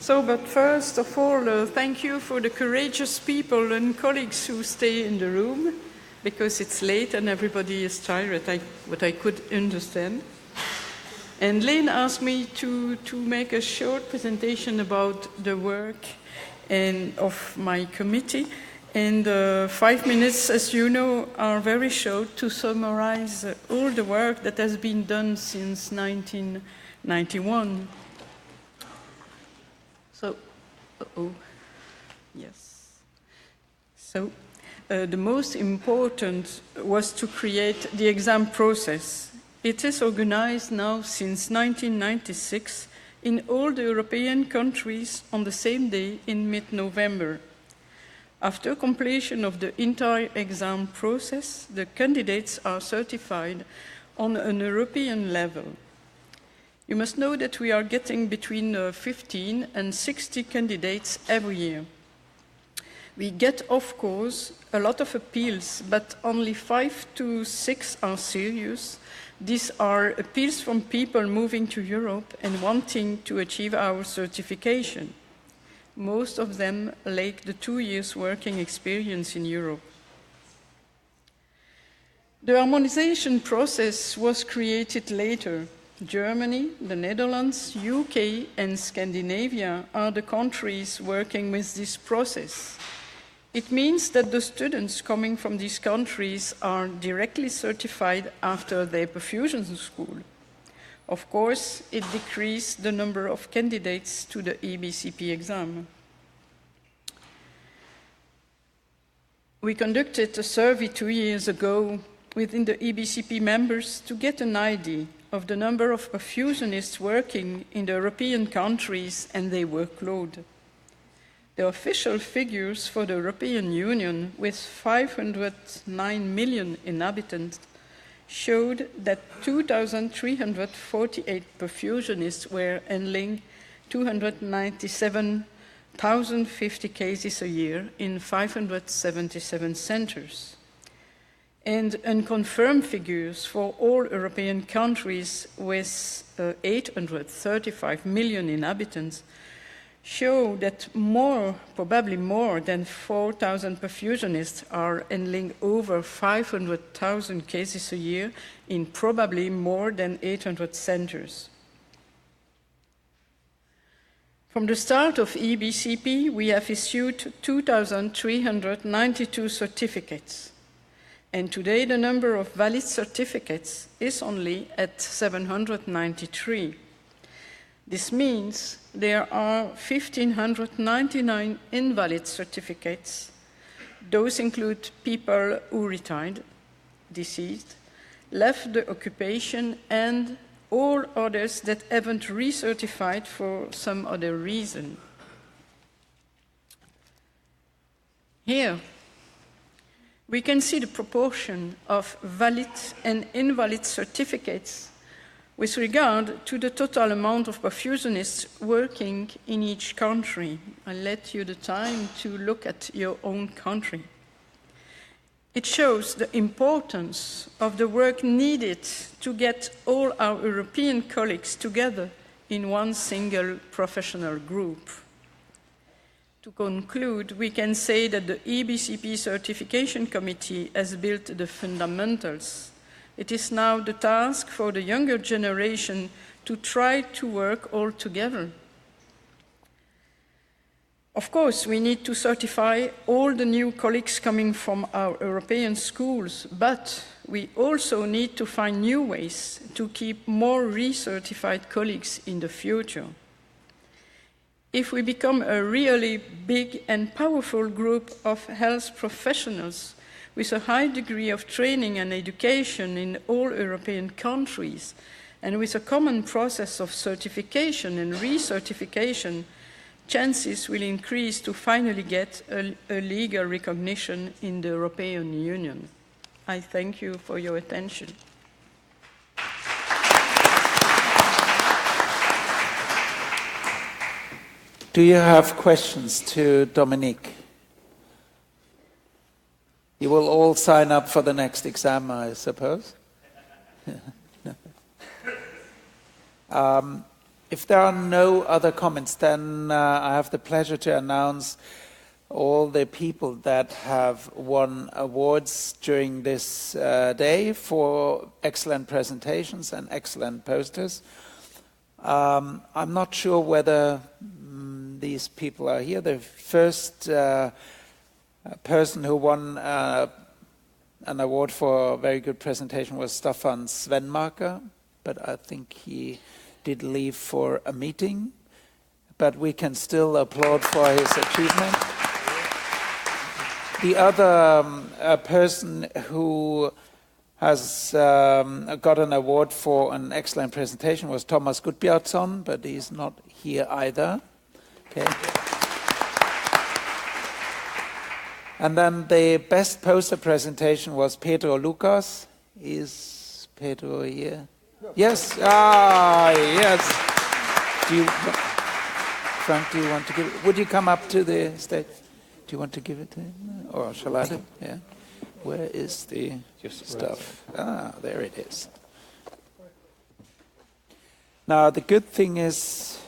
So, but first of all, thank you for the courageous people and colleagues who stay in the room, because it's late and everybody is tired, what I could understand. And Lane asked me to make a short presentation about the work of my committee. And 5 minutes, as you know, are very short to summarize all the work that has been done since 1991. So, yes. So, the most important was to create the exam process. It is organized now since 1996 in all the European countries on the same day in mid-November. After completion of the entire exam process, the candidates are certified on an European level. You must know that we are getting between 15 and 60 candidates every year. We get, of course, a lot of appeals, but only 5 to 6 are serious. These are appeals from people moving to Europe and wanting to achieve our certification. Most of them lack the 2 years working experience in Europe. The harmonization process was created later. Germany, the Netherlands, UK, and Scandinavia are the countries working with this process. It means that the students coming from these countries are directly certified after their perfusion school. Of course, it decreased the number of candidates to the EBCP exam. We conducted a survey 2 years ago within the EBCP members to get an idea of the number of perfusionists working in the European countries and their workload. The official figures for the European Union, with 509 million inhabitants, showed that 2,348 perfusionists were handling 297,050 cases a year in 577 centers. And unconfirmed figures for all European countries with 835 million inhabitants show that probably more than 4,000 perfusionists are handling over 500,000 cases a year in probably more than 800 centers. From the start of EBCP, we have issued 2,392 certificates. And today the number of valid certificates is only at 793. This means there are 1,599 invalid certificates. Those include people who retired, deceased, left the occupation, and all others that haven't recertified for some other reason. Here, we can see the proportion of valid and invalid certificates with regard to the total amount of perfusionists working in each country. I'll let you the time to look at your own country. It shows the importance of the work needed to get all our European colleagues together in one single professional group. To conclude, we can say that the EBCP Certification Committee has built the fundamentals. It is now the task for the younger generation to try to work all together. Of course, we need to certify all the new colleagues coming from our European schools, but we also need to find new ways to keep more recertified colleagues in the future. If we become a really big and powerful group of health professionals with a high degree of training and education in all European countries, and with a common process of certification and recertification, chances will increase to finally get a legal recognition in the European Union. I thank you for your attention. Do you have questions to Dominique? You will all sign up for the next exam, I suppose? If there are no other comments, then I have the pleasure to announce all the people that have won awards during this day for excellent presentations and excellent posters. I'm not sure whether these people are here. The first person who won an award for a very good presentation was Staffan Svenmarker, but I think he did leave for a meeting. But we can still applaud for his achievement. The other person who has got an award for an excellent presentation was Thomas Gudbjartsson, but he's not here either. Okay. And then the best poster presentation was Pedro Lucas. Is Pedro here? No. Yes. Ah, yes. Frank, do you want to give it? Would you come up to the stage? Do you want to give it to him? Or shall I do? Yeah. Where is the stuff? Ah, there it is. Now, the good thing is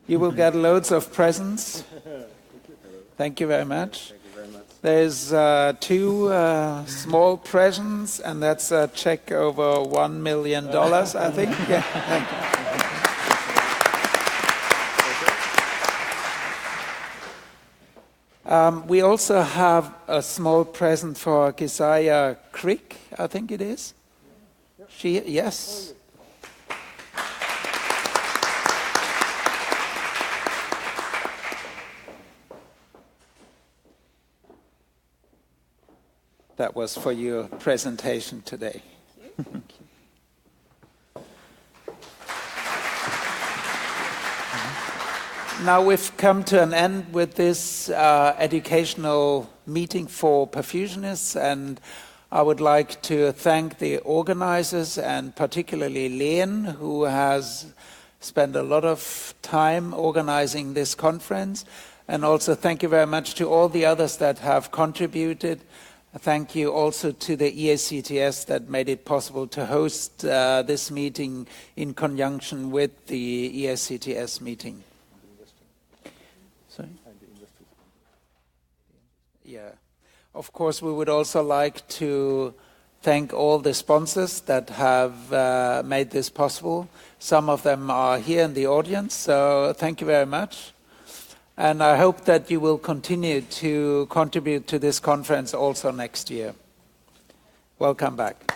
you will get loads of presents. Thank you very much. Thank you very much. There's two small presents, and that's a check over $1 million, I think. Yeah. Thank you. We also have a small present for Keziah Crick, I think it is. She, yes. That was for your presentation today. Thank you. Now we've come to an end with this educational meeting for perfusionists, and I would like to thank the organizers and particularly Len, who has spent a lot of time organizing this conference, and also thank you very much to all the others that have contributed. Thank you also to the EACTS that made it possible to host this meeting in conjunction with the EACTS meeting. Sorry? Yeah. Of course, we would also like to thank all the sponsors that have made this possible. Some of them are here in the audience, so thank you very much. And I hope that you will continue to contribute to this conference also next year. Welcome back.